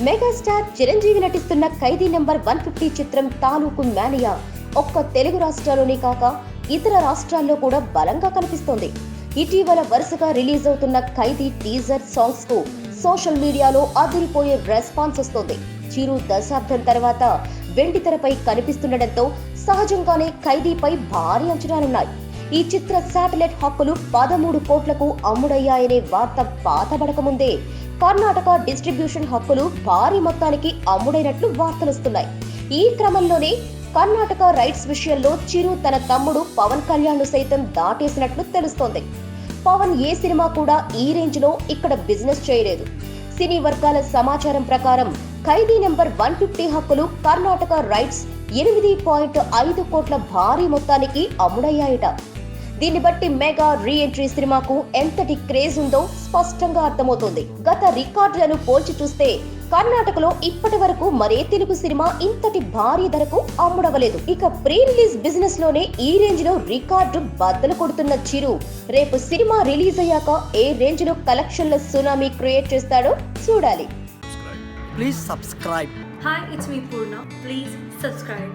Megastar Chiranjeevi నటిస్తున్న ఖైదీ number 150 చిత్రం తాలూకు మేనియా ఒక్క తెలుగు రాష్ట్రాల్లోనే కాక ఇతర రాష్ట్రాల్లో కూడా బలంగా కనిపిస్తోంది. ఇటీవల వరుసగా రిలీజ్ అవుతున్న ఖైదీ టీజర్ సాంగ్స్ కు సోషల్ మీడియాలో అదిరిపోయే రెస్పాన్స్ వస్తోంది. చిరు దశాబ్దం తర్వాత వెండితెరపై కనిపిస్తుండటంతో సహజంగానే ఖైదీపై భారీ అంచనాలున్నాయి. ఈ చిత్ర శాటిలైట్ హక్కులు 13 కోట్లకు అమ్ముడయ్యాయనే వార్త పాతబడకముందే కర్ణాటక డిస్ట్రిబ్యూషన్ హక్కులు భారీ మొత్తానికి అమ్ముడైనట్లు వార్తలొస్తున్నాయి. ఈ క్రమంలోనే కర్ణాటక రైట్స్ విషయంలో చిరు తన తమ్ముడు పవన్ కళ్యాణ్ ను సైతం దాటేసినట్లు తెలుస్తోంది. పవన్ ఏ సినిమా కూడా ఈ రేంజ్ లో ఇక్కడ బిజినెస్ చేయలేదు. సినీ వర్గాల సమాచారం ప్రకారం ఖైదీ నెంబర్ 150 హక్కులు కర్ణాటక రైట్స్ 8.5 కోట్ల భారీ మొత్తానికి అమ్ముడయ్యాయట. దీన్ని బట్టి మెగా రీ ఎంట్రీ సినిమాకు ఎంతటి క్రేజ్ ఉందో స్పష్టంగా అర్థమవుతోంది. గత రికార్డులను పోల్చి చూస్తే కర్ణాటకలో ఇప్పటి వరకు మరే తెలుగు సినిమా ఇంతటి భారీ ధరకు అమ్ముడవలేదు. ఇక ప్రీ రిలీజ్ బిజినెస్ లోనే ఈ రేంజ్ లో రికార్డు బద్దలు కొడుతున్న చిరు రేపు సినిమా రిలీజ్ అయ్యాక ఏ రేంజ్ లో కలెక్షన్ల సునామీ క్రియేట్ చేస్తాడో చూడాలి. Please subscribe. Hi, it's me Purna. Please subscribe.